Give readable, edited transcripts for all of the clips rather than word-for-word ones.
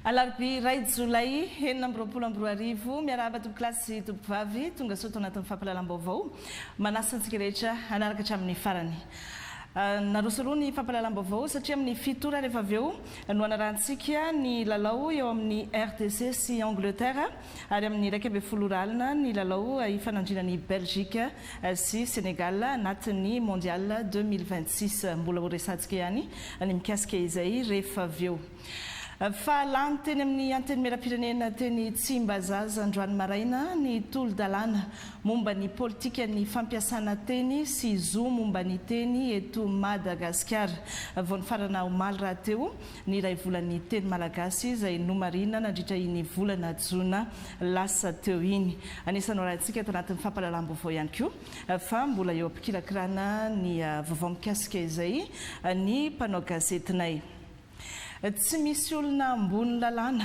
Alarbi ray Jolay enina amby roapolo amby roa arivo miarahaba tombokilasy tompivavy tonga soto anatin'ny fampahalalam-baovao manasa antsika rehetra anaraka hatramin'ny farany. Naroso aloha ny fampahalalam-baovao satria amin'ny fitora rehefa avy eo no anarahantsika ny lalao eo amin'ny RDC sy Angleterre ary amin'ny iraika amby folo ralina ny lalao ifanandrinan'ny Belgique sy Sénégal anatin'ny mondial 2026 mbola ho resantsika ihany ny mikasika izay rehefa avy eo. Fa lany teny amin'ny anteny merapirenena teny Tsimbazaza androany maraina ny tolo-dalàna momba ny politika ny fampiasana teny sy zo momba ny teny eto Madagasikara. Vao nifarana omaly rahateo ny iray volan'ny teny malagasy izay nomarina nandritra iny volana Jona lasa teo iny. Anisany horantsika eto anatin'ny fampahalalam-baovao ihany koa fa mbola eo ampikirakirana ny vaovao mikasika izay ny mpanao gazetinay. Tsy misy olona ambony lalàna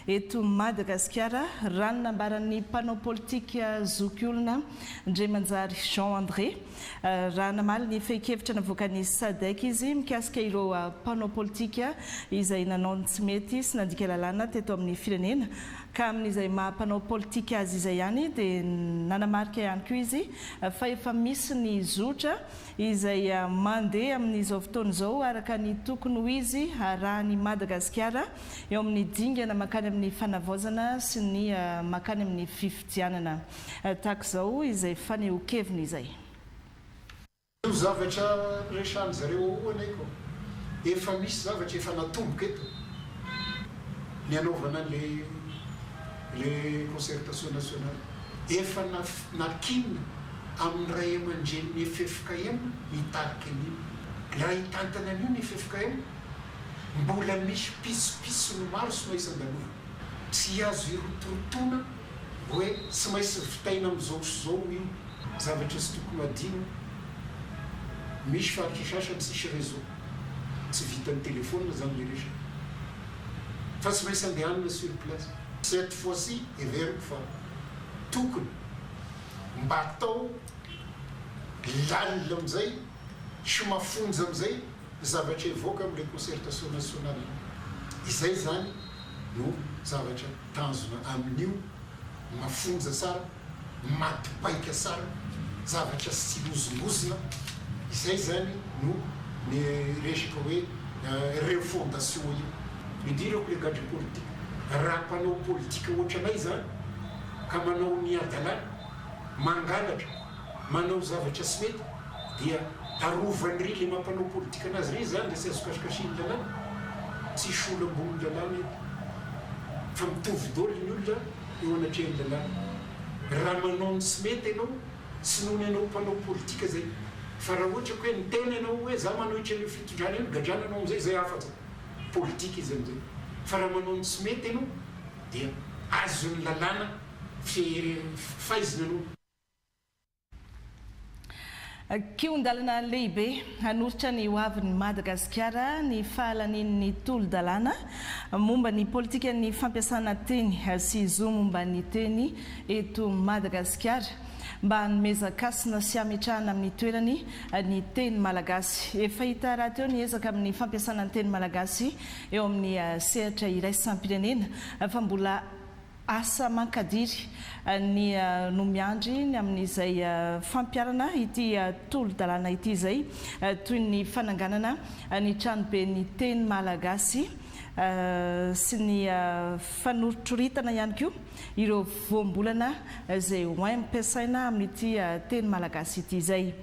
eto Madagasikara raha nambaran'ny mpanao politika zoky olona Ndremanjary Jean-André raha namaly ny fehi-kevitra navoakan'ny SADC izy mikasika ireo mpanao politika izay nanao tsy mety sy nandika lalàna teto amin'ny firenena ka amin'izay maha-mpanao politika azy izay ihany dia nanamarika ihany koa izy fa efa misy ny zotra izay mandeha amin'izao fotoana izao araka ny tokony ho izy arahany Madagasikara eo amin'ny dingana makany amin'ny fanavaozana sy ny makany amin'ny fifidianana tahaka izao izay fanehoan-keviny izay. Io zavatra resahany zareo anay koa efa misy zavatra efa natomboka eto ny anaovana le concertation nationale efa nakinina amin'ny ray aman-dreny ny FFKM mitarika an'io raha hitantana an'io ny FFKM mbola misy pisopiso no maro sy mainsy andalova tsy azo irotorotona hoe sy mainsy vitaina amin'izao sy zao io zavatra sy tokony adino misy faritra sasany sisy réseau tsy vitan'ny téléphone zany le resaka fa sy mainsy andehanana sur place. Cette fois-ci everiko fa tokony mba atao lalina amizay sy mafonja amizay zavatra evoaka amin'le concertation nationale izay zany no zavatra tanjona amin'io mafonja tsara matipaika tsara zavatra sy lozolozona izay zany no ny resaka hoe refondation io idirako le gadre politique raha mpanao politika ohatranay zany ka manao ny adalàna mangalatra manao zavatra sy mety dia arovany ry le mampanao politika anazy ry zany le sy azo kasikasiny lalàna tsy sola ambony lalàna eto fa mitovy dolo ny olona eo anatrehany lalàna raha manao ny sy mety ianao sy nohony ianao mpanao politika zay fa raha ohatra ko hoe nitena ianao hoe za manohitra le fitondrana io gadrana anao amizay zay hafa politika izy amizay fa raha manao ny sy mety ianao dia azony lalàna fahaizina anao. Kiondalana lehibe hanoritra ny hoavin'ny Madagasikara ny fahalanian'ny tolo-dalàna momba ny politika ny fampiasana teny sy zo momba ny teny eto Madagasikara mba hanomezakasina sy hametrahana amin'ny toerany ny teny malagasy. Efa hita raha teo ny ezaka amin'ny fampiasana ny teny malagasy eo amin'ny sehatra iraisam-pirenena fa mbola asa mankadiry ny no miandry ny amin'izay fampiarana ity tolo-dalàna ity izay toy ny fananganana ny tranobe ny teny malagasy sy ny fanorotroritana ihany koa ireo voambolana izay hoay ampiasaina amin'ity teny malagasy ity izay.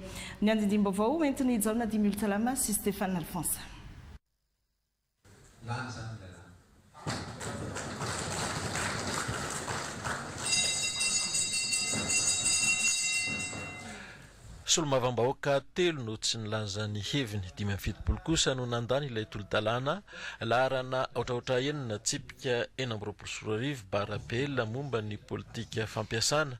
Ny andindimbaovao entiny Jaona Dimiltalama sy Stéphane Alphonse. Solomavambahoaka telo no tsy nilazany heviny 5 kosa no nandany ilay tolo-dalàna laharana ohatraohatra enina tsipika 4 barabela momba ny politika fampiasana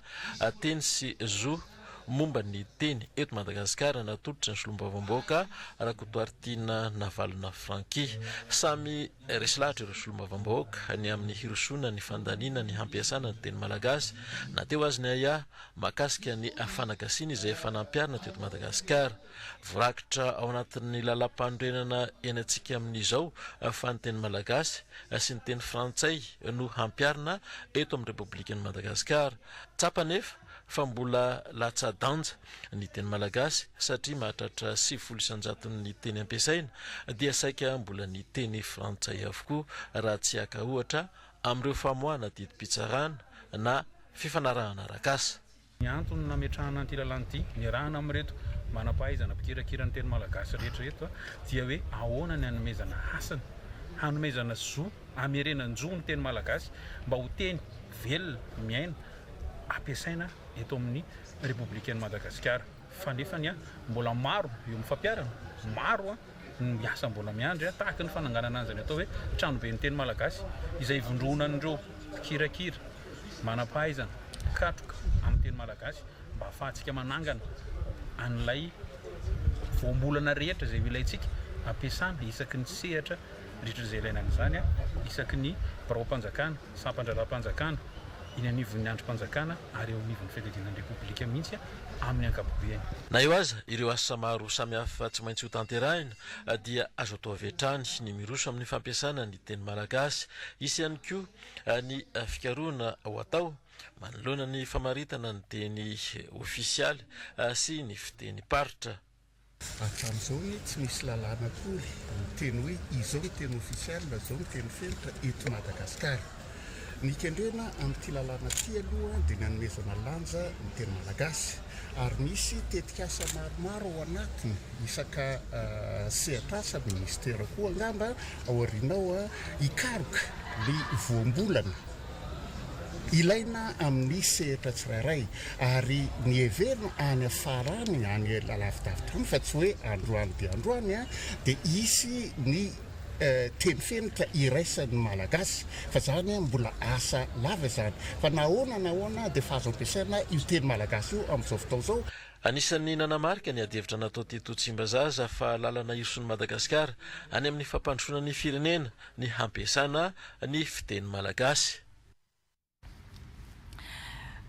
teny sy zo momba ny teny eto Madagasikara natolotry ny solombavamboaka Rakotoartina Navalona Franky. Samy resy lahatra ireo solombavamboaka ny amin'ny hirosona ny fandaniana ny hampiasana ny teny malagasy na teo azy ny aya makasika ny fanagasiana izay efa nampiarina teto Madagasikara. Vorakitra ao anatin'ny lalam-panorenana eny antsika amin'izao fa ny teny malagasy sy ny teny frantsay no hampiarina eto amin'ny Repoblikan'i Madagasikara. Tsapa nefa fa mbola latsa-danja ny teny malagasy satria mahatratra 7 isanjaton'ny teny ampiasaina dia saika mbola ny teny frantsay avokoa raha tsy aka ohatra amin'ireo famoahana didim-pitsarana na fifanarahana arak'asa. Ny antony nametrahana an'ity lalàna ity niarahana amin'ireto manam-pahaizana mpikirakira ny teny malagasy rehetrareto dia hoe ahoana ny hanomezana asany, hanomezana zo, hamerenan-jo ny teny malagasy mba ho teny velona miaina ampiasaina eto amin'ny Repoblikan'i Madagasikara. Fa nefany mbola maro eo mifampiarana, maro ny asa mbola miandry tahaka ny fananganana an'izany atao hoe tranobe ny teny malagasy izay vondronan'ireo mpikirakira manam-pahaizana katroka amin'ny teny malagasy mba ahafahantsika manangana an'ilay voambolana rehetra izay ilayntsika ampiasana isaky ny sehatra rehetra izay ilaina an'izany isaky ny barao-panjakana, sampan-draram-panjakana, iny anivon'ny androm-panjakana ary eo anivon'ny fitadianan'ny Repoblika mihitsy amin'ny ankapobeny. Na eo aza ireo asa maro samihafa tsy maintsy ho tanterahina dia azo atao avy hatrany ny miroso amin'ny fampiasana ny teny malagasy. Isy ihany koa ny fikarohana ho atao manoloana ny famaritana ny teny ofisialy sy ny fiteny paritra. Hatramin'izao tsy misy lalàna akory miteny hoe izao ny teny ofisialy na izao ny teny felitra eto Madagasikara. Ny kendrena amin'ity lalàna ity aloha dia nanomezana lanja ny teny malagasy ary misy tetikasa maromaro ao anatiny isaka sehatrasa ministera koa angamba ao aorianao hikaroka ny voambolana ilaina amin'ny sehatra tsirairay ary ny heverina any afarany any lalavidavitra fa tsy hoe androany dia androany dia isy ny teny fenitra iraisan'ny malagasy fa zany mbola asa lava zany fa nahoana dia fahazo ampiasaina io teny malagasy io amin'izao fotoana izao. Anisan'ny nanamarika ny adihevitra natao teto Tsimbazaza fa lalana irson'ny Madagasikara any amin'ny fampandrosoana ny firenena ny hampiasana ny fiteny malagasy.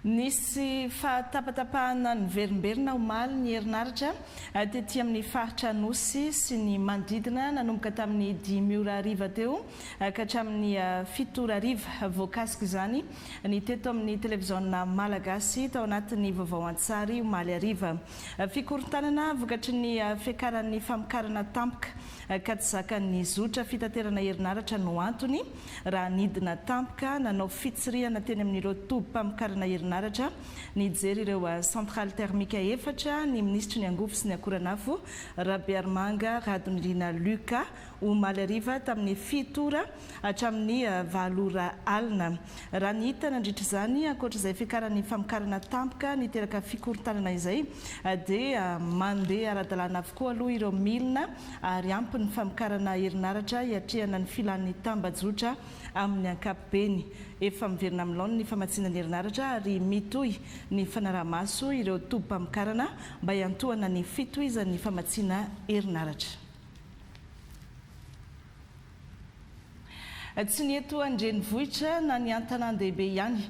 Nisy fatapatapahana ny verimberina omaly ny herinaratra tetỳ amin'ny faritra Anosy sy ny manodidina nanomboka tamin'ny 10:00 teo ka hatramin'ny 7:00 voakasika izany ny teto amin'ny televiziona malagasy tao anatin'ny vaovao an-tsary omaly hariva. Fikorontanana vokatry ny fiakaran'ny famokarana tampoka ka tsy zakan'ny zotra fitaterana herinaratra no antony raha nidina tampoka nanao fitsirihana teny amin'ireo tobi-pamokarana herinaratra nijery ireo centrale thermique efatra ny ministry ny angofo sy ny akoranafo Rabearmanga Radonirina Luka omaly hariva tamin'ny 7:00 hatramin'ny 4:00 alina. Raha ny hita nandritra izany ankoatra izay fiakaran'ny famokarana tampoka niteraka fikorontanana izay dia mandeha ara-dalàna avokoa aloha ireo milina ary ampy ny famokarana herinaratra hiatrehana ny filan'ny tambajotra amin'ny ankapobeny. Efa miverina amin'ny laona ny famatsiana ny herinaratra ary mitohy ny fanaraha-maso ireo tobi-pamokarana mba hiantohana ny fitohizan'ny famatsiana herinaratra. Tsy ny eto andrenivohitra na ny an-tanan-dehibe ihany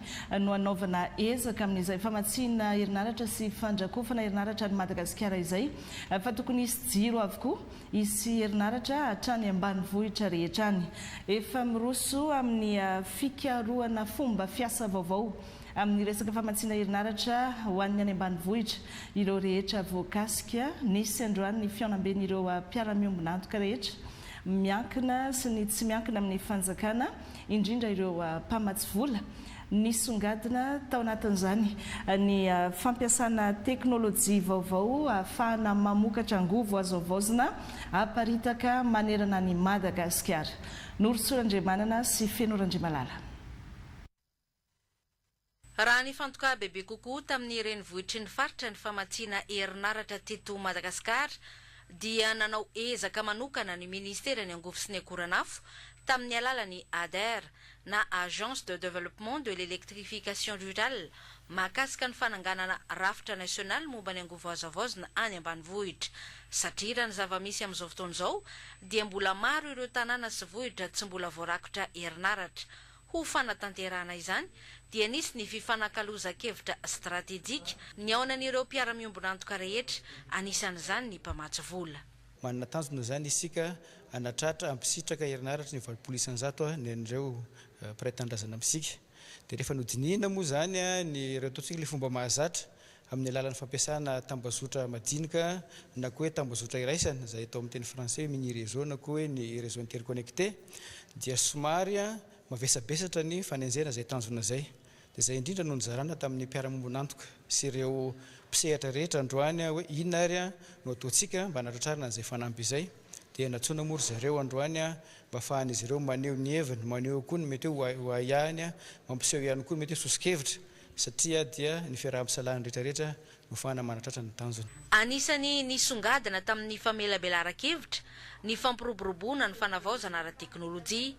no anaovana ezaka amin'izay famatsiana herinaratra sy fandrakofana herinaratra ny Madagasikara izay fa tokony hisy jiro avokoa hisy herinaratra hatrany ambanivohitra rehetra any. Efa miroso amin'ny fikarohana fomba fiasa vaovao amin'ny resaka famatsiana herinaratra ho an'ny any ambanivohitra ireo rehetra voakasika. Nisy androany ny fiaonamben'ireo mpiara-miombona antoka rehetra miankina sy ny tsy miankina amin'ny fanjakana indrindra ireo mpamatsy vola nisongadina tao anatin'izany ny fampiasana teknôlôjia vaovao ahafahana mamokatra angovo azo avaozina aparitaka manerana ny Madagasikara. Norosorandriamanana sy Fenora-Andriamalala. Raha ny fantoka bebe kokoa tamin'ny renivohitry ny faritra ny famatsiana herinaratra teto Madagasikara dia nanao ezaka manokana ny ministera ny angofo sy ny akoranafo tamin'ny alalany ADER na Agence de Développement de l'Électrification Rurale mahakasika ny fananganana rafitra nasionaly momba ny angovoazavozina any ambanivohitra satria raha ny zava-misy amin'izao fotoana izao dia mbola maro ireo tanàna sy vohitra tsy mbola voarakotra herinaratra. Ho fanatanterahana izany dia nisy ny fifanakaloza-kevitra strategjika ny aonan'ireo mpiara-miombona antoka rehetra, anisan'izany ny mpamatsy vola. Manana tanjona zany isika anatratra ampisitraka herinaratra ny valopolo-isanjato ny an'ireo mpiray-tandrazana amitsika. Dia rehefa nodinina moa zany ny ireo ataontsika le fomba mahazatra amin'ny alalan'ny fampiasana tambazotra madinika na koa hoe tambazotra iraisana izay atao amin'ny teny français hoe mini réseau na koa hoe ny réseau interconnecté, dia somary mavesabesatra ny fanenjena izay tanjona izay. Dia izay indrindra no nizarana tamin'ny mpiara-mombona antoka sy ireo mpisehatra rehetra androany hoe inona ary no ataontsika mba hanatratrarina an'izay fanampy izay. Dia natsoina moa ry zareo androany mba afahan'izy ireo maneho ny heviny, maneho koa ny mety ho ahany, mampiseho ihany koa ny mety hoe sosikevitra satria dia ny fiaraha-misalahany rehetrarehetra no fahana manatratra ny tanjony. Anisany nisongadina tamin'ny famelabelaran-kevitra ny fampiroboroboana ny fanavaozana ara-teknôlôjia.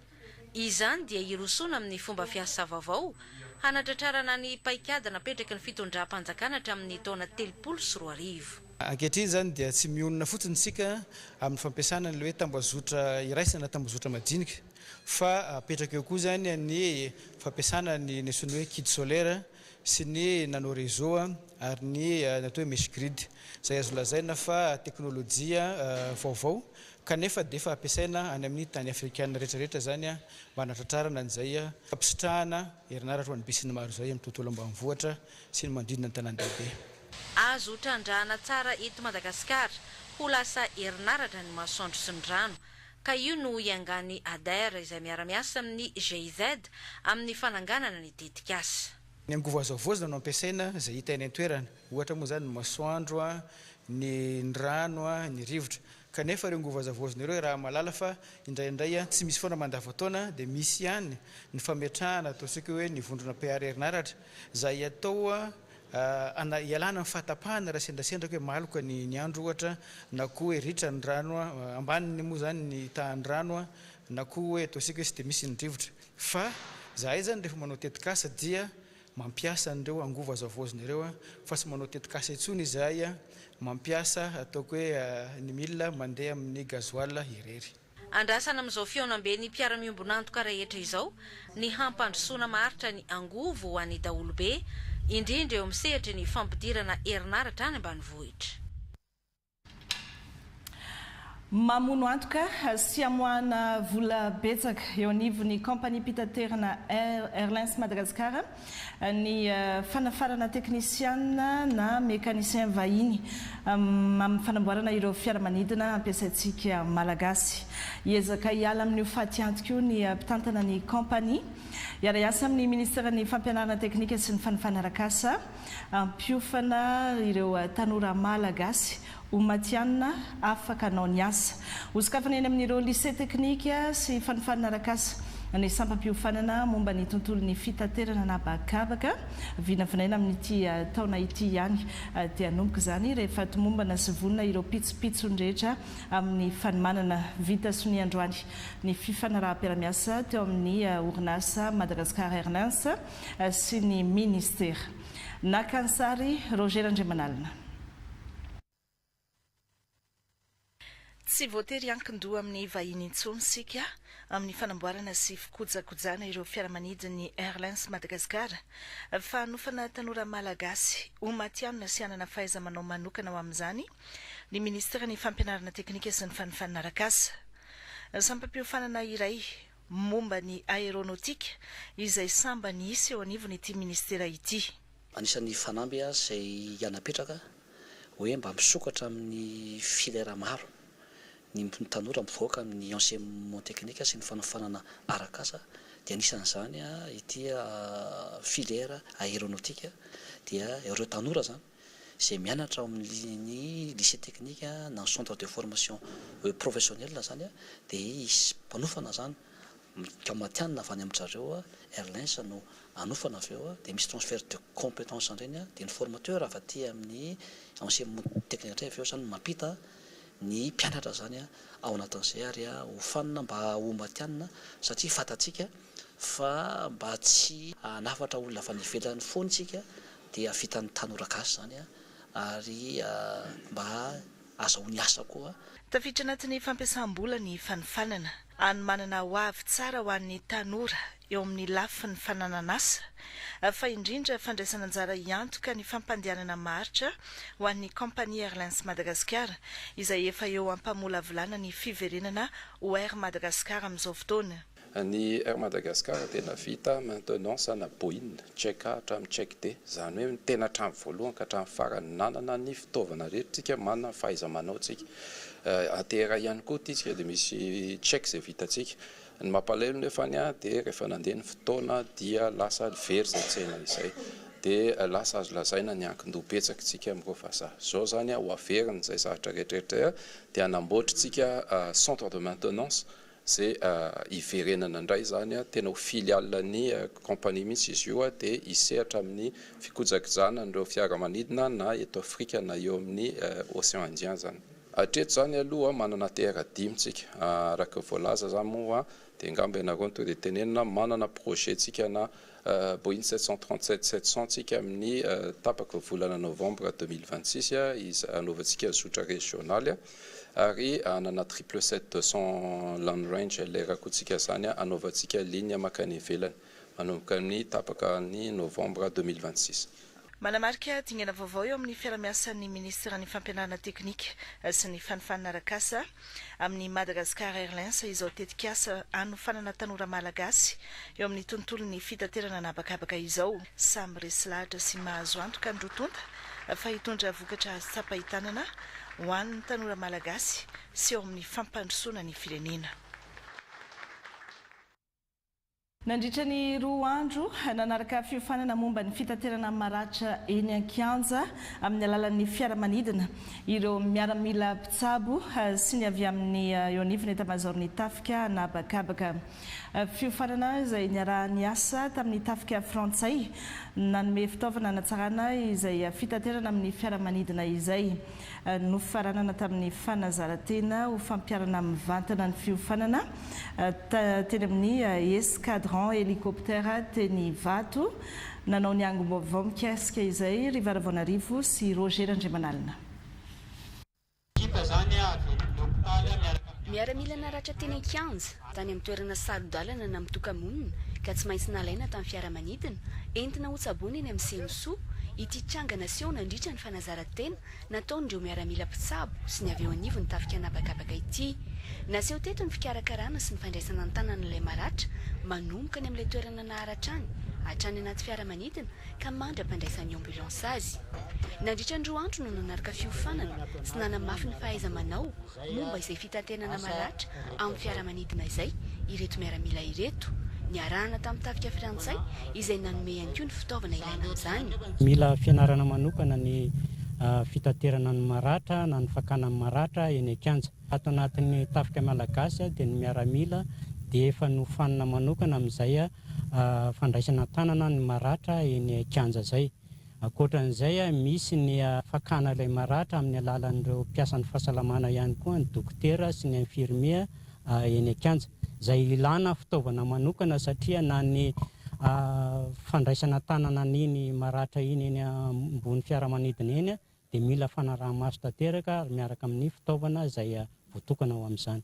Izany dia irosona amin'ny fomba fiasa vaovao hanatratrarana ny paikady napetraky ny fitondram-panjakana hatramin'ny taona 2024. Ankehitriny zany dia tsy mionona fotsiny sika amin'ny fampiasana ny hoe tambazotra iraisana tambazotra madinika, fa apetraka eo koa zany ny fampiasana ny nesony hoe kit solaire sy ny nano réseau ary ny natao hoe mesh grid, izay azo lazaina fa teknôlôjia vaovao kanefa dia efa ampiasaina any amin'ny tany afrikana rehetrarehetra zany mba hanatratrarana an'izay fampisitrahana herinaratra ho an'ny bisiny maro izay amin'ny tontolo ambanivohitra sy ny mandridina ny tanàn-dehibe. Azo trandrahana tsara eto Madagasikara ho lasa herinaratra ny masoandro sy ny rano, ka io no iangany ADER izay miara-miasa amin'ny GIZ amin'ny fananganana ny tetikasa. Ny angovoazavozina no ampiasaina izay hita eny an-toerana, ohatra moa zany ny masoandro, ny rano, ny rivotra. Kanefa ireo angovoazavozina ireo raha malala fa indraindray tsy misy foana mandavan-taona dia misy ihany ny fametrahana ataontsika hoe ny vondrona PR herinaratra izay atao ialana ny fahatapahana raha sendrasendraka hoe maloka ny andro ohatra, na koa hoe ritra ny rano, ambaniny moa zany ny tahan'ny rano, na koa hoe ataontsika hoe sy dia misy ny rivotra. Fa zahay zany rehefa manao tetikasa dia mampiasa an'ireo angovoazavozina ireo fa tsy manao tetikasa intsony izahay mampiasa ataoko hoe ny milina mandeha amin'ny gazoil irery. Andrasana amin'izao fiaonam-be ny mpiara-miombona antoka rehetra izao ny hampandrosoana maharitra ny angovo ho an'ny daholobe, indrindra eo amin'ny sehatra ny fampidirana herinaratra any ambanivohitra. Mamono antoka sy amoahana vola betsaka eo anivon'ny kompania mpitaterana Airlines Madagasikara ny fanafarana teknisiana na mekanisien vahiny amin'ny fanamboarana ireo fiaramanidina ampiasaintsika malagasy. Hiezaka hiala amin'io faty antoka io ny mpitantana ny kompania iara-iasa amin'ny ministeran'ny fampianarana teknika sy ny fanafana arakasa ampiofana ireo tanora malagasy ho matianina afaka anao ny asa. Hosokafana eny amin'ireo lycée teknika sy fanafana arakasa ny sampam-piofanana momba ny tontolon'ny fitaterana na bakabaka vinavinaina amin'ity taona ity ihany dia hanomboka izany rehefa tomombana sy vonona ireo pitsopitsony rehetra amin'ny fanomanana vita sony androany ny fifanaraha-piaramiasa teo amin'ny orinasa Madagascar Airlines sy ny ministera. Nakansary Roger Andriamanalina. Tsy voatery ankin-doha amin'ny vahiny intsony sika amin'ny fanamboarana sy fikojakojana ireo fiaramanidiny Airlines Madagasikara fa nofana tanora malagasy ho matianina sy anana fahaiza-manao manokana ao amin'izany ny ministeran'ny fampianarana teknika sy ny fanafana arakasa. Sampam-piofanana iray momba ny aéronautika izay samba ny isy eo anivon'ity ministera ity. Anisan'ny fanamby izay hanapetraka hoe mba misokatra amin'ny filera maro ny tanora mivoaka amin'ny enseignement technique sy ny fanafanana arakasa dia anisan'izany ity filera aéronautique dia ireo tanora zany izay mianatra amin'ny lycée technique na centre de formation professionnelle zany dia mpanofana zany ka matianina avy any amin'ny zareo Airlines no anofana avy eo dia misy transfert de compétence ireny dia ny formateur avy aty amin'ny enseignement technique avy eo zany mampita ny mpianatra zany ao anatin'izay ary ho fanina mba ho matianina satria fatatsika fa mba tsy hanafatra olona avy any ivelany foana tsika dia vitan'ny tanora gasy zany ary mba azahoany asa koa. Tafiditra anatin'ny fampiasam-bola ny fanifanana any manana ho avy tsara ho an'ny tanora eo amin'ny lafin'ny fananana asa fa indrindra fandraisana anjara iantoka ny fampandehanana maritra ho an'ny Compagnie Airlines Madagascar izay efa eo ampamolavolana ny fiverenana ho Air Madagascar amin'izao fotoana. Ny Air Madagascar tena vita maintenance ana Boeing check A hatramin'ny check D, zany hoe tena hatramin'ny voalohany ka hatramin'ny farany nanana ny fitaovana rehetra tsika manana fahaiza-manao tsika. ATR ihany koa tsika dia misy check izay vitantsika. Ny mampalahelo nefa dia rehefa nandeha ny fotoana dia lasa very izay tsena izay. Dia lasa azo lazaina ny ankin-doha-betsaka tsika amin'ireo vazaha. Zao zany ho averina izay zavatra rehetrarehetra dia hanamboatritsika centre de maintenance izay iverenana indray zany tena ho filialan'ny compagnie mihitsy izy io dia hisehatra amin'ny fikojakojana ireo fiaramanidina na eto Afrika na eo amin'ny Océan Indien zany. Hatreto zany aloha manana TR 10 tsika araka voalaza zany moa dia ngamba ianareo no tonga dia tenenina manana projet tsika na Boeing 737-700 tsika amin'ny tapaka volana novembre 2026 izy anaovantsika zotra régionale ary anana 777-200 long range lera koa tsika zany anaovantsika ligne makany ivelany manomboka ny tapaka ny novembre 2026. Manamarika dingana vaovao eo amin'ny fiaramiasan'ny ministra ny fampianarana teknika sy ny fanifanana arakasa amin'ny Madagascar Airlines izao tetika asa anofanana tanora malagasy eo amin'ny tontolon'ny fitaterana nabakabaka izao. Samy resy lahatra sy mahazo antoka ny rotonda fa hitondra vokatra sapahitanana ho an'ny tanora malagasy sy eo amin'ny fampandrosoana ny firenena. Nandritra ny 2 andro nanaraka fiofanana momba ny fitaterana maratra eny Ankianja amin'ny alalan'ny fiaramanidina ireo miaramila mpitsabo sy ny avy amin'ny eo anivon'ny etamajorony tafika nabakabaka. Fiofanana izay niarahany asa tamin'ny tafika frantsay nanome fitaovana natsarana izay fitaterana amin'ny fiaramanidina izay nofaranana tamin'ny fanazarantena ho fampiarana mivantana ny fiofanana teny amin'ny escadron hélicoptère teny Vato nanao ny angom-baovao mikasika izay Rivaravonarivo sy Roger Andriamanalina. Miaramila naratra teny Ankianja tany amin'ny toerana sarodalana na mitokamonina ka tsy maintsy nalaina tamin'ny fiaramanidina entina ho tsaboana eny amin'ny Senso ity tranga nasion nandritra ny fanazarantena nataon'ireo miaramila mpitsabo sy ny avy eo anivony tafika nabakabaka ity. Naseho teto ny fikarakarana sy ny fandraisana ny tanan'ilay maratra manomboka ny amin'ilay toerana naharatra any hatrany anaty fiaramanidina ka mandra-pandraisan'ny ambulance azy. Nandritra ny 2 andro no nanaraka fiofanana sy nanamafy ny fahaiza-manao momba izay fitatenana maratra amin'ny fiaramanidina izay ireto miaramila ireto niarahana tamin'ny tafika frantsay izay nanome ihany koa ny fitaovana ilaina amin'izany. Mila fianarana manokana ny fitaterana ny maratra na ny fakana ny maratra eny Ankianja. Ato anatin'ny tafika malagasy dia ny miaramila dia efa nofanina manokana amin'izay fandraisana tanana ny maratra eny Ankianja zay. Ankoatran'izay misy ny fakana ilay maratra amin'ny alalan'ireo mpiasan'ny fahasalamana ihany koa ny dokotera sy ny infirmier eny Ankianja. Zay ilana fitaovana manokana satria na ny fandraisana tanana n'iny maratra iny eny ambony fiaramanidina eny dia mila fanaraha-maso tanteraka miaraka amin'ny fitaovana izay voatokana ho amin'izany.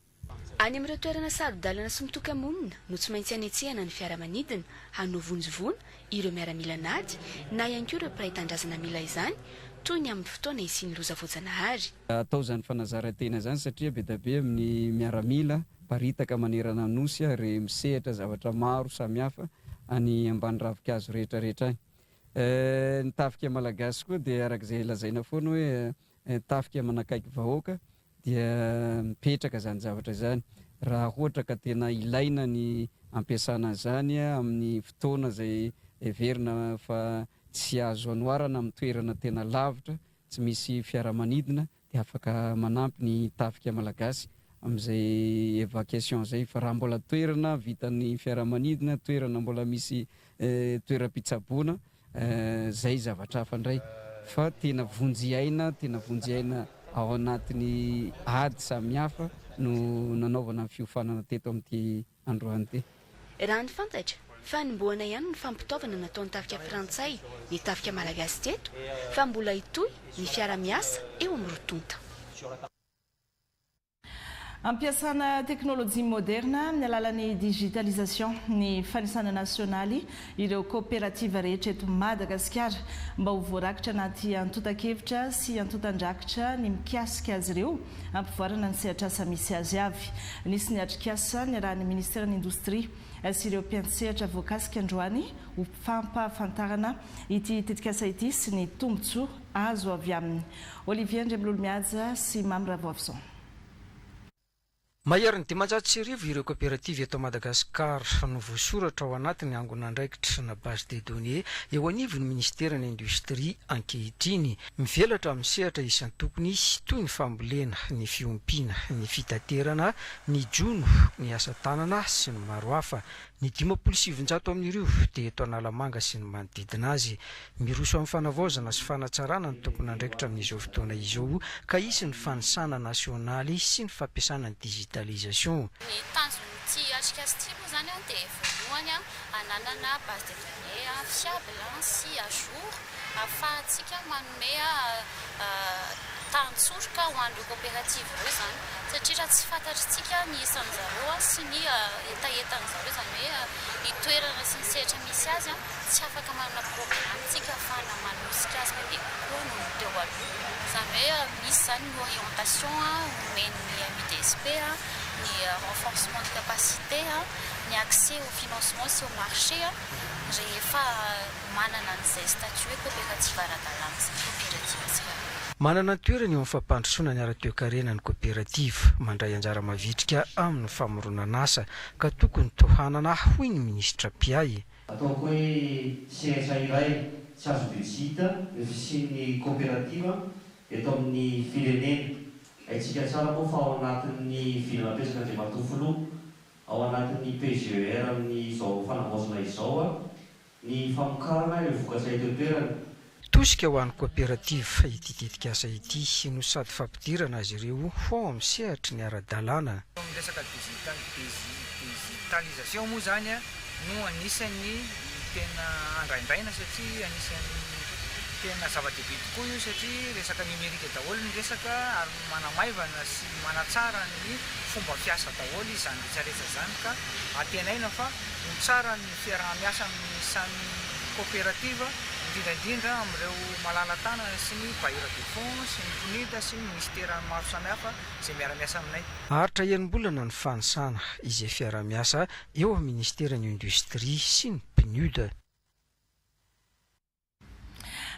Any amin'ireo toerana sarodalana sy mitokamonina no tsy maintsy anetsehana ny fiaramanidina hanovonjovona ireo miaramila nady na ihany koa ireo mpiray tandrazana mila izany toy ny amin'ny fotoana isiany loza voajanahary. Atao zany fanazarantena zany satria be da be amin'ny miaramila paritaka manerana nosy ary misehatra zavatra maro samihafa any ambany ravinkazo rehetrarehetra any. Ny tafika malagasy koa dia arak'izay lazaina foana hoe tafika manakaiky vahoaka dia mipetraka zany zavatra zany. Raha ohatra ka tena ilaina ny ampiasana zany amin'ny fotoana izay everina fa tsy azo anoarana amin'ny toerana tena lavitra tsy misy fiaramanidina dia afaka manampy ny tafika malagasy amin'izay évacuation zay. Fa raha mbola toerana vitan'ny fiaramanidina, toerana mbola misy toeram-pitsaboana, zay zavatra hafa indray fa tena vonjy-aina ao anatin'ny ady samihafa no nanaovana ny fiofanana teto amin'ity androany ity. Raha ny fantatra fa nimboana ihany ny fampitaovana nataon'ny tafika frantsay ny tafika malagasy teto fa mbola itoy ny fiara-miasa eo amin'ny rotonta. Ampiasana teknolojia moderna amin'ny alalan'ny digitalisation ny fanisana nasionaly ireo kooperativa rehetra eto Madagasikara mba ho voarakitra anaty antotan-kevitra sy antotan-drakitra ny mikasika azy ireo ampivoarana ny sehatra misy azy avy. Nisy ny atrikasa ny arahan'ny ministera n'indostria sy ireo mpiantsehatra voakasika androany ho fampahafantarana ity tetikasa ity sy ny tombotsoa azo avy aminy. Olivier Ndrembololo-Miaja sy Mamy Ravoavison. Mahery ny dimanjato sy arivo ireo kooperativa eto Madagasikara no voasoratra ao anatin'ny angonandraikitra na base de données eo anivon'ny ministera ny industria ankehitriny mivelatra amin'ny sehatra isan-tokony toy ny fambolena, ny fiompiana, ny fitaterana, ny jono, ny asa tanana sy ny maro hafa. Ny 570 amin'ireo dia eto Analamanga sy ny manodidina azy. Miroso amin'ny fanavaozana sy fanatsarana ny tompon'andraikitra amin'izao fotoana izao ka isy ny fanisana nasionaly sy ny fampiasana ny digitalisation. Ny tanjon'ity atrikasa ity moa zany dia voalohany ananana base de données fiable sy à jour ahafahantsika manome tantsorika ho an'ireo kooperativa ireo zany satria raha tsy fantatritsika ny isan'izareo sy ny etaetan'izareo zany hoe ny toerana sy ny sehatra misy azy tsy afaka manana problème tsika afahana manosika azy bebe kokoa no teo aloha zany hoe misy zany ny orientation omen'ny MIDSP ny renforcement de capacité ny accès au financement sy au marché rehefa manana an'izay statut hoe coopérative ara-dalàna sy coopérative tsirairay. Manana ny toerany eo amin'ny fampandrosoana ny ara-toe-karena ny kooperativa mandray anjara mavitrika amin'ny famoronana asa ka tokony tohanana hoy ny ministra Piay. Ataoko hoe sehatra iray tsy azo bezita ny fisian'ny kooperativa eto amin'ny firenena. Haintsika tsara moa fa ao anatin'ny filanam-pesaka dia matofolo ao anatin'ny PGER amin'izao fanavaozana izao ny famokarana ireo vokatra eto toerana. Tosika ho an'ny kooperativa ity tetikasa ity no sady fampidirana azy ireo ho amin'ny sehatra ny ara-dalàna. Resaka digitalisation moa zany no anisan'ny tena andraindraina satria anisan'ny tena zava-dehibe tokoa io satria resaka numerika daholo ny resaka ary manamaivana sy manatsara ny fomba fiasa daholo izany rehetrarehetra zany ka atenaina fa ho tsara ny fiarah-miasa amin'ny samy kooperativa indrindra amin'ireo malala-tanana sy ny bailleur de fonds sy ny PNUD sy ny ministera maro samihafa izay miara-miasa aminay. Haritra enim-bolana ny fanisana izay fiara-miasa eo amin'ny ministera ny industria sy ny PNUD.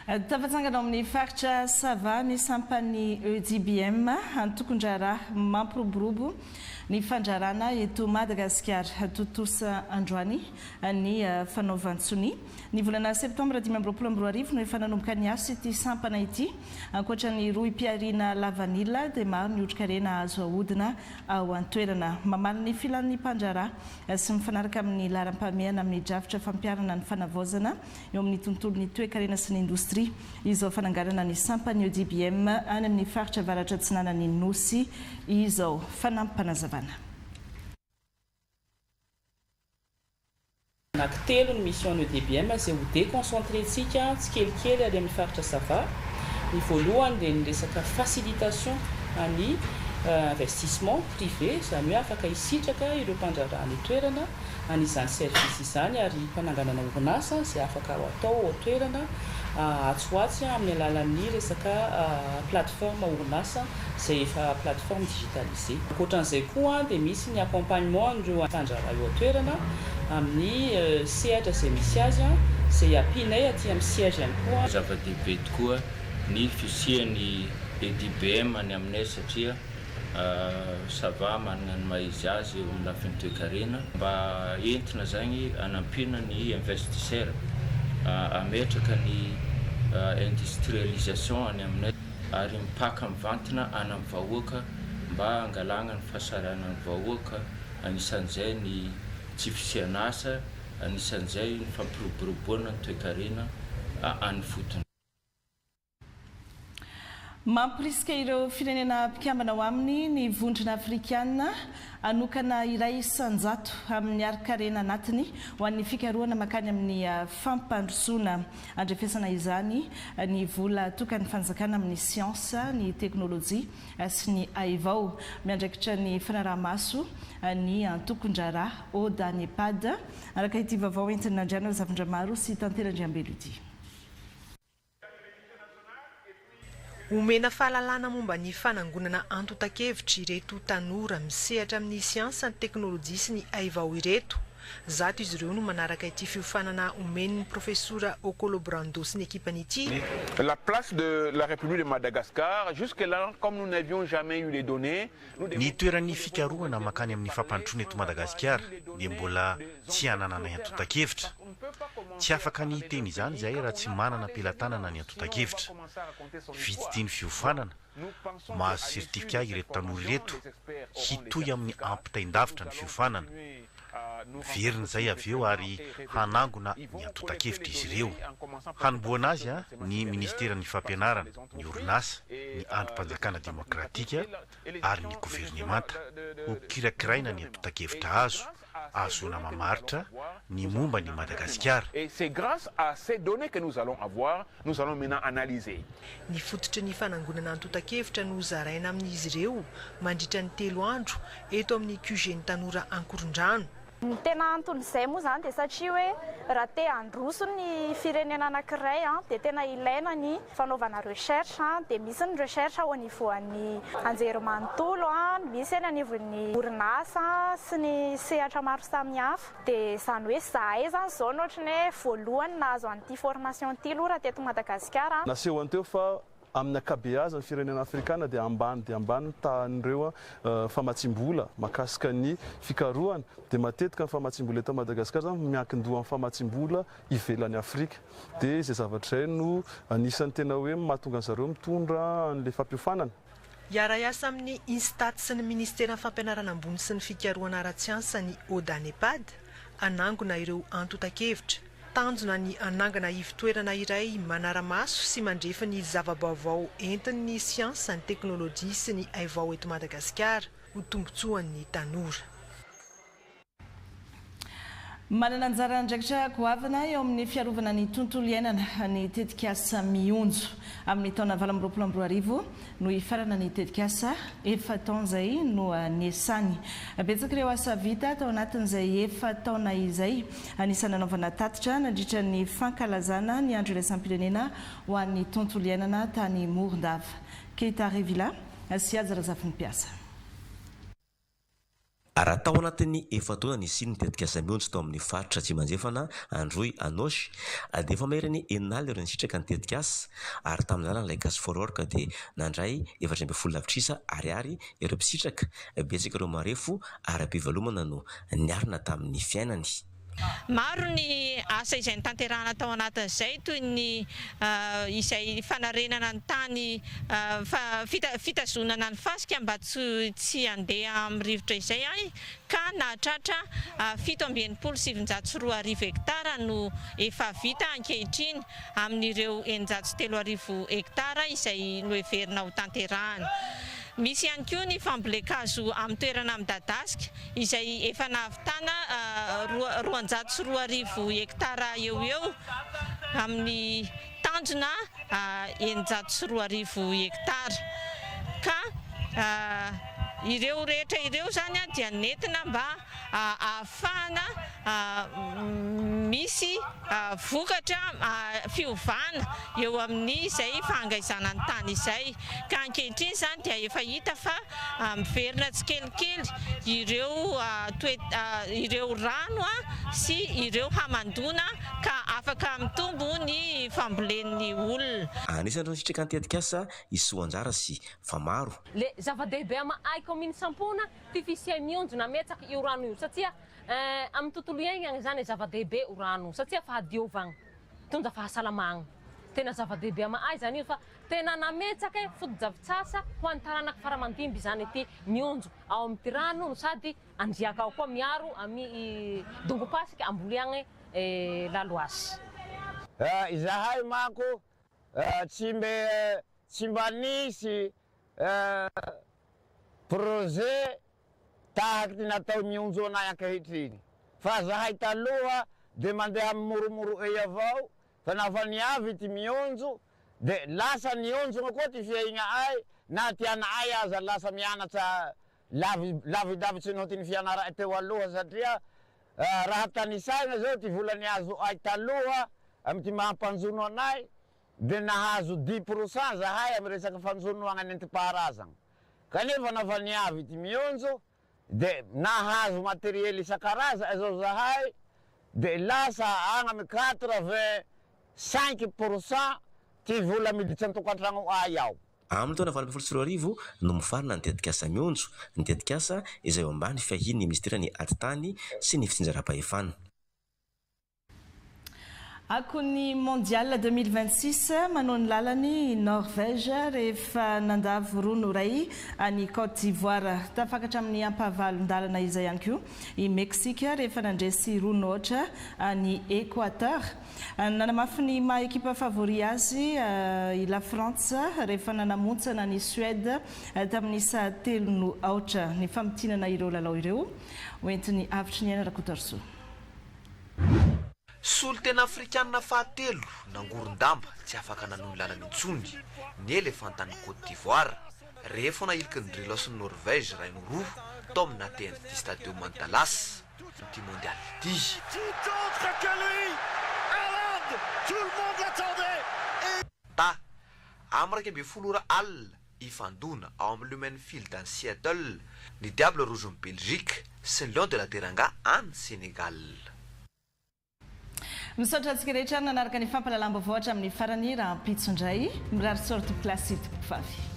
Tafatsangana amin'ny faritra Sava ny sampany EDBM antokondrara mampiroborobo ny fandrarana eto Madagasikara totosa androany ny fanaovantsony. Ny volana septambra 2022 no efa nanomboka ny asa ity sampana ity ankoatra ny roa mpiarina lavanila dia maro ny otrikareana azo ahodina ao an-toerana. Mamaly ny filan'ny mpandrara sy mifanaraka amin'ny laram-pameana amin'ny drafitra fampiarana ny fanavaozana eo amin'ny tontolon'ny toe-karena sy ny indostria izao fananganana ny sampany EDBM any amin'ny faritra avaratra atsinanany Nosy izao fanampanazavana. Anankitelo ny mission EDBM izay ho déconcentretsika tsikelikely ary amin'ny faritra Sava. Ny voalohany dia ny resaka facilitation any investissement privé izany hoe afaka hisitraka ireo mpandrara ny toerana an'izany service izany ary mpananganana orinasa izay afaka atao ao toerana atsoatsy amin'ny alalan'ny resaka plateforme orinasa izay efa plateforme digitalisée. Ankoatran'izay koa dia misy ny accompagnement an'ireo mpandrara eo toerana amin'ny sehatra izay misy azy izay ampianay aty amin'ny siège ihany koa. Zava-dehibe tokoa ny fisian'ny EDBM any aminay satria Sava manana ny maizy azy eo amin'ny lafiny toe-karena mba entina zany anampiana ny investisseur ametraka ny industrialisation any aminay ary mipaka mivantina any amin'ny vahoaka mba angalana ny fahasaranany vahoaka anisan'izay ny tsy fisiana asa anisan'izay ny fampiroboroboana ny toe-karena any fotony. Mampirisika ireo firenena mpikambana ao aminy ny vondrona afrikana anokana iray sanjato amin'ny arikarena anatiny ho an'ny fikarohana makany amin'ny fampandrosoana andrefesana izany ny vola tokany fanjakana amin'ny siansa, ny teknôlôjia sy ny aivao. Miandraikitra ny fanarahamaso ny antokondrara Oda Nepad araka ity vaovao entin'ny nandriana zavindra maro sy tanterandriambelody. Omena fahalalana momba ny fanangonana antotakevitra ireto tanora misehatra amin'ny siansa, ny teknôlôjia sy ny aivao ireto. Zato izy ireo no manaraka ity fiofanana omen'ny professeur Okolo Brando sy ny ekipany ity. La place de la République de Madagascar, jusque-là, comme nous n'avions jamais eu les données... Ny toeran'ny fikarohana makany amin'ny fampandrosoana eto Madagasikara dia mbola tsy ananana antotakevitra. Tsy afaka ny teny izany izay raha tsy manana pelantanana ny antotakevitra. Vitsy ny fiofanana, mahazo sertifika ireto tanora ireto, hitoy amin'ny ampitaindavitra ny fiofanana. Verina izay avy eo ary hanangona ny antotakevitra izy ireo. Hanomboana azy ny ministeran'ny fampianarana, ny orinasa, ny androm-panjakana demokratika ary ny governemanta ho kirakiraina ny antotakevitra azo. Azona mamaritra ny momba ny Madagasikara. Et c'est grâce à ces données que nous allons avoir, nous allons maintenant analyser. Ny fototry ny fanangonana antotakevitra no zaraina amin'izy ireo mandritra ny 3 andro eto amin'ny QG ny tanora Ankorondrano. Ny tena antony izay moa zany dia satria hoe raha te handroso ny firenena anankiray dia tena ilaina ny fanaovana recherche dia misy ny recherche ao anivoan'ny anjerimanontolo, misy any anivon'ny orinasa sy ny sehatra maro samihafa dia izany hoe zahay zany zao ny ohatry ny hoe voalohany nahazo an'ity formation ity aloha raha teto Madagasikara. Naseho anteo fa amin'ny akabeazany ny firenena afrikana dia ambany tahan'ireo famatsimbola makasika ny fikarohana dia matetika ny famatsimbola eto Madagasikara miankin-doha amin'ny famatsimbola ivelan'ny Afrika dia izay zavatra izay no anisan'ny tena hoe mahatonga zareo mitondra an'ilay fampiofanana. Iara-iasa amin'ny Instat sy ny Ministeran'ny Fampianarana ambony sy ny fikarohana ara-tsiansa ny Oda Nepad anangona ireo antotakevitra. Tanjona ny anangana ivitoerana iray manara-maso sy mandrefa ny zavabaovao entin'ny siansa, ny teknôlôjia sy ny aivao eto Madagasikara ho tombotsoan'ny tanora. Manana anjara andraikitra goavana eo amin'ny fiarovana ny tontolo iainana ny tetikasa mionjo amin'ny taona 2024 no ifarana ny tetikasa efa taona izay no niasany. Betsaka ireo asa vita tao anatin'izay efa taona izay anisany anaovana tatitra nandritra ny fankalazana ny andro iraisam-pirenena ho an'ny tontolo iainana tany Morondava. Keita Revila sy Azarazafy ny mpiasa. Raha tao anatin'ny efa taona nisy ny tetikasa mionjo tao amin'ny faritra Tsimanjefana, Androy, Anosy dia efa maheriny 9 ireo nisitraka ny tetikasa ary tamin'izany ilay gasy fororka dia nandray 400 lavitrisa ariary ireo mpisitraka. Betsaka ireo marefo ary ampivalomana no niarina tamin'ny fiainany. Maro ny asa izay nitanterahana tao anatin'izay toy ny izay fanarenana ny tany fitazonana ny fasika mba tsy handeha amin'ny rivotra izay ka nahatratra 7,702 hektara no efa vita ankehitriny amin'ireo 903 hektara izay noheverina ho tanterahana. Misy ihany koa ny fambolekazo amin'ny toerana Midadaska izay efa nahavitana 203 hektara eo amin'ny tanjona 903 hektara ka ireo rehetra ireo zany dia nentina mba ahafahana misy vokatra fiovana eo amin'ny izay fangaizana ny tany izay ka ankehitriny zany dia efa hita fa miverina tsikelikely ireo rano sy ireo hamandona ka afaka mitombo ny fambolen'ny olona. Anisan'ireo nisitraka ny tetikasa isoanjara sy famaro. Le zava-dehibe amahaiko amin'ny sampona fifisia mionjo nametsaka io rano io satria amin'ny tontolo iainana zany zava-dehibe io rano satria fahadiovana mitondra fahasalamana tena zava-dehibe amahay zany io fa tena nametsaka foto-javitsasa ho an'ny taranaka faramandimby zany ity mionjo ao amin'ny rano sady andriaka ao koa miaro amin'ny dongopasika amboliagny laloasy. Izahay mako tsy mbe tsy mba nisy projet tahaky ty natao mionjo anay ankehitriny fa zahay taloha de mandeha moromoro ey avao fa nafa niavy ty mionjo de lasa nionjona koa ty fiaigna ay na tiana ay aza lasa mianatra lavidavitsy noho ty ny fianara teo aloha satria raha tanisaina zao ty volany azo ay taloha amy ty mahampanjono anay de nahazo 10% zahay amy resaky fanjonoagna nentim-paharazagna kanefa nafa niavy ty mionjo de nahazo materiel isan-karaza zao zahay de lasa agny amy 85% ty vola miditsy antokantragno ay ao amin'ny taona 2024 no mifarina ny tetikasa mionjo ny tetikasa izay eo ambany fiahiny ministerany atitany sy ny fitsinjaram-pahefana. Akony mondial 2026 manao ny lalany Norvège rehefa nandavo rono ray any Côte d'Ivoire tafakatra amin'ny ampavalon-dalana izay ihany koa i Mexique rehefa nandresy rono ohatra any Équateur nanamafy ny maha ekipa favori azy i La France rehefa nanamontsana ny Suède tamin'ny saa 3 no aotra ny fampitinana ireo lalao ireo hoentiny avitry ny ainara Kotorso. Solo-tena afrikanina fahatelo nangoron-damba tsy afaka nanao ny lalany intsony ny elefantany Côte d'Ivoire rehefa nahiliky ny Drelosy Norvège ray no roa tao amin'ny nateny ty Stade Mandalas ty mondial ty. Ta amraka be folora al ifandona ao amin'ny Lumenfield en Seattle ny Diable Rouge en Belgique sy ny Lion de la Teranga any Sénégal. Misaotra antsika rehetra nanaraka ny fampalalam-baovao hatramin'ny farany raha ampitso indray mirary sorty klasy ty mpivavy.